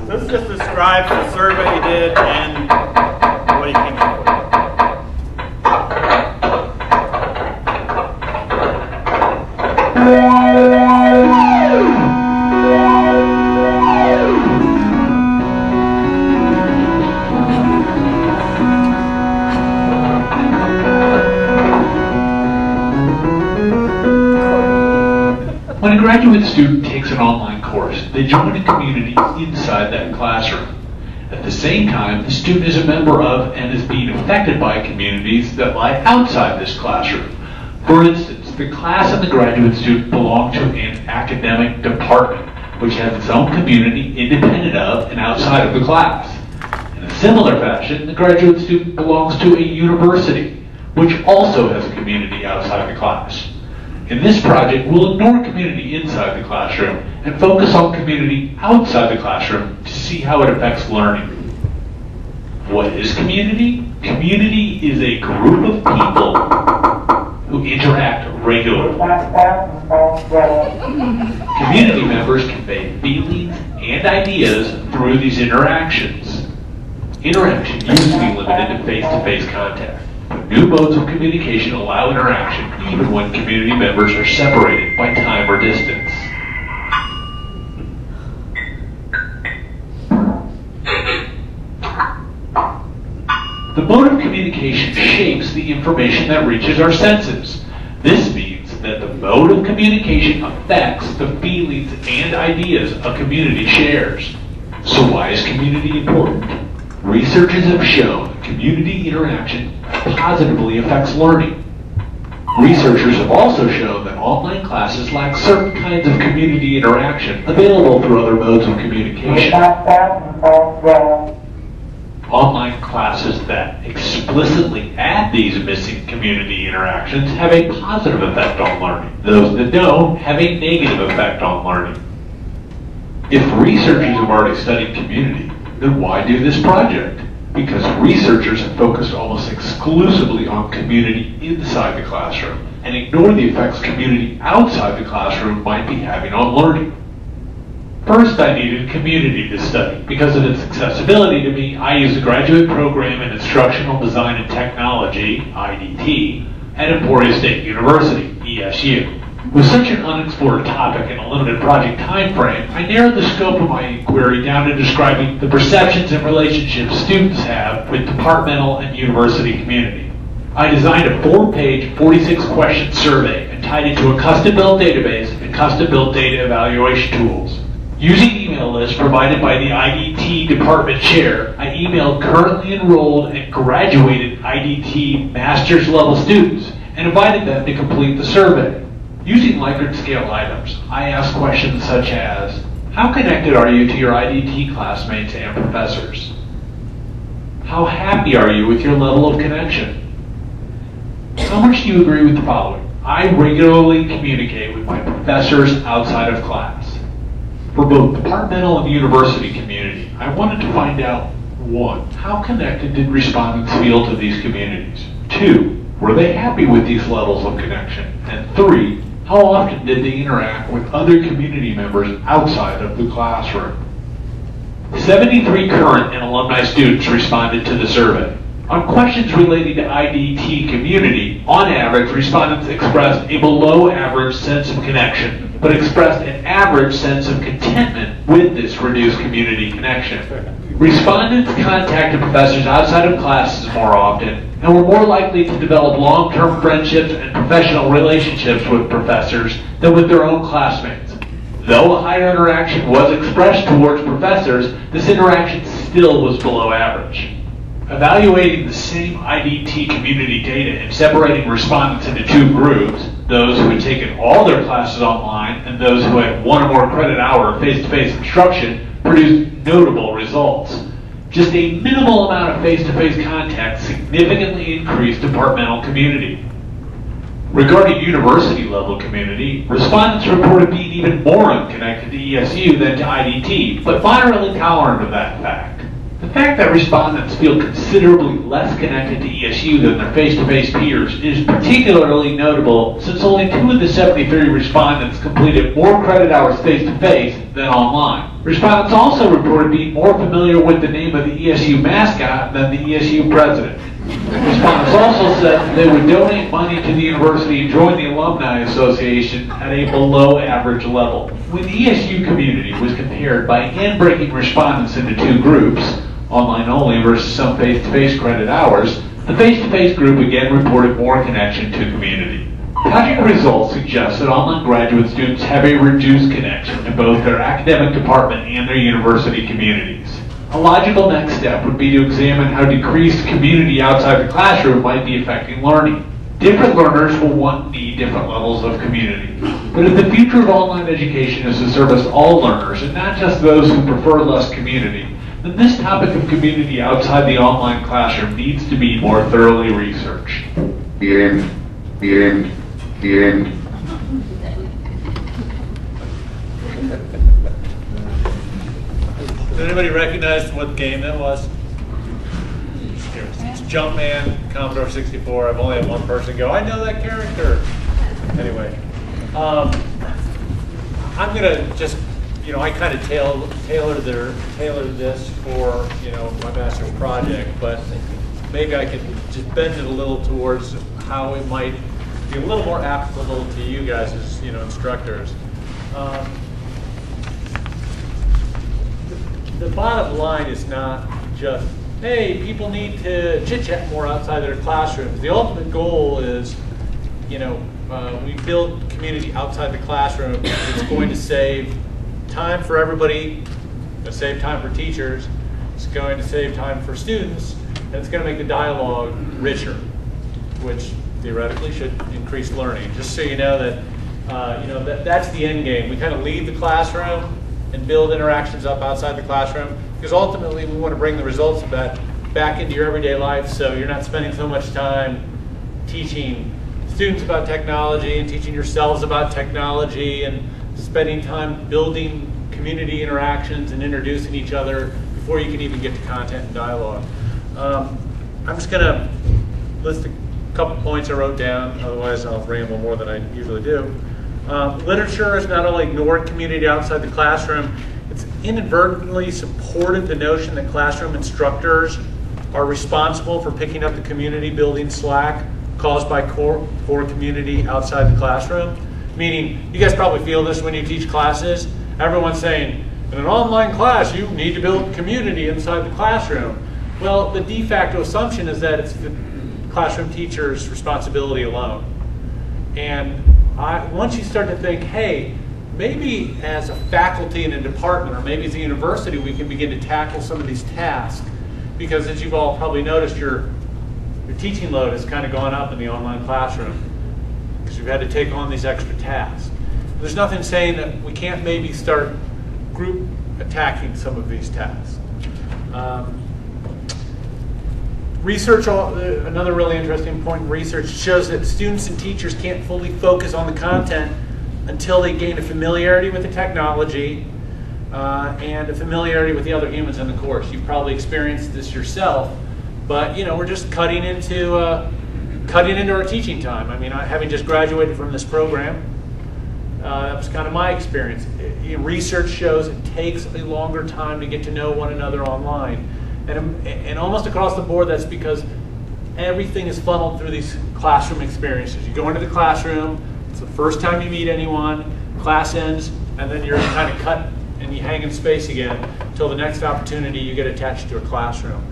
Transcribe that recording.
This just describes the survey he did and what he came up with. When a graduate student takes an online course, they join a community inside that classroom. At the same time, the student is a member of and is being affected by communities that lie outside this classroom. For instance, the class and the graduate student belong to an academic department, which has its own community independent of and outside of the class. In a similar fashion, the graduate student belongs to a university, which also has a community outside the class. In this project, we'll ignore community inside the classroom and focus on community outside the classroom to see how it affects learning. What is community? Community is a group of people who interact regularly. Community members convey feelings and ideas through these interactions. Interaction used to be limited to face-to-face contact. New modes of communication allow interaction even when community members are separated by time or distance. The mode of communication shapes the information that reaches our senses. This means that the mode of communication affects the feelings and ideas a community shares. So why is community important? Researchers have shown community interaction positively affects learning. Researchers have also shown that online classes lack certain kinds of community interaction available through other modes of communication. Online classes that explicitly add these missing community interactions have a positive effect on learning. Those that don't have a negative effect on learning. If researchers have already studied community, then why do this project? Because researchers have focused almost exclusively on community inside the classroom and ignore the effects community outside the classroom might be having on learning. First, I needed community to study. Because of its accessibility to me, I used a graduate program in Instructional Design and Technology, IDT, at Emporia State University, ESU. With such an unexplored topic and a limited project time frame, I narrowed the scope of my inquiry down to describing the perceptions and relationships students have with departmental and university community. I designed a 4-page, 46-question survey and tied it to a custom-built database and custom-built data evaluation tools. Using email lists provided by the IDT department chair, I emailed currently enrolled and graduated IDT master's level students and invited them to complete the survey. Using Likert scale items, I asked questions such as, how connected are you to your IDT classmates and professors? How happy are you with your level of connection? How much do you agree with the following? I regularly communicate with my professors outside of class. For both departmental and university community, I wanted to find out, 1, how connected did respondents feel to these communities? 2, were they happy with these levels of connection? And 3, how often did they interact with other community members outside of the classroom? 73 current and alumni students responded to the survey. On questions relating to IDT community, on average, respondents expressed a below average sense of connection, but expressed an average sense of contentment with this reduced community connection. Respondents contacted professors outside of classes more often and were more likely to develop long-term friendships and professional relationships with professors than with their own classmates. Though a higher interaction was expressed towards professors, this interaction still was below average. Evaluating the same IDT community data and separating respondents into 2 groups, those who had taken all their classes online and those who had 1 or more credit hour of face-to-face instruction, produced notable results. Just a minimal amount of face-to-face contact significantly increased departmental community. Regarding university-level community, respondents reported being even more unconnected to ESU than to IDT, but moderately tolerant of that fact. The fact that respondents feel considerably less connected to ESU than their face-to-face peers is particularly notable since only 2 of the 73 respondents completed more credit hours face-to-face than online. Respondents also reported being more familiar with the name of the ESU mascot than the ESU president. Respondents also said they would donate money to the university and join the Alumni Association at a below average level. When the ESU community was compared by again breaking respondents into 2 groups, online only versus some face-to-face credit hours, the face-to-face group again reported more connection to community. Project results suggest that online graduate students have a reduced connection to both their academic department and their university communities. A logical next step would be to examine how decreased community outside the classroom might be affecting learning. Different learners will want and need different levels of community. But if the future of online education is to service all learners and not just those who prefer less community, then this topic of community outside the online classroom needs to be more thoroughly researched. The end. Does anybody recognize what game that was? It's Jumpman, Commodore 64. I've only had one person go, I know that character. Anyway, I'm gonna just, I kind of tailored this for, my master's project, but maybe I could just bend it a little towards how it might be a little more applicable to you guys as, instructors. The bottom line is not just, hey, people need to chit-chat more outside their classrooms. The ultimate goal is, we build community outside the classroom. It's going to save time for everybody. It's going to save time for teachers. It's going to save time for students. And it's going to make the dialogue richer, which theoretically should increase learning. Just so you know that, that's the end game. We kind of leave the classroom and build interactions up outside the classroom, because ultimately we want to bring the results of that back into your everyday life, so you're not spending so much time teaching students about technology and teaching yourselves about technology and spending time building community interactions and introducing each other before you can even get to content and dialogue. I'm just going to list a couple points I wrote down, otherwise I'll ramble more than I usually do. Literature has not only ignored community outside the classroom, it's inadvertently supported the notion that classroom instructors are responsible for picking up the community building slack caused by core community outside the classroom. Meaning, you guys probably feel this when you teach classes. Everyone's saying, in an online class, you need to build community inside the classroom. Well, the de facto assumption is that it's the classroom teacher's responsibility alone. And once you start to think, hey, maybe as a faculty in a department, or maybe as a university, we can begin to tackle some of these tasks. Because as you've all probably noticed, your teaching load has kind of gone up in the online classroom, because you've had to take on these extra tasks. There's nothing saying that we can't maybe start group attacking some of these tasks. Research, another really interesting point in research, shows that students and teachers can't fully focus on the content until they gain a familiarity with the technology and a familiarity with the other humans in the course. You've probably experienced this yourself, but we're just cutting into our teaching time. I mean, having just graduated from this program, that was kind of my experience. Research shows it takes a longer time to get to know one another online. And almost across the board, that's because everything is funneled through these classroom experiences. You go into the classroom, it's the first time you meet anyone, class ends, and then you're kind of cut and you hang in space again until the next opportunity you get attached to a classroom.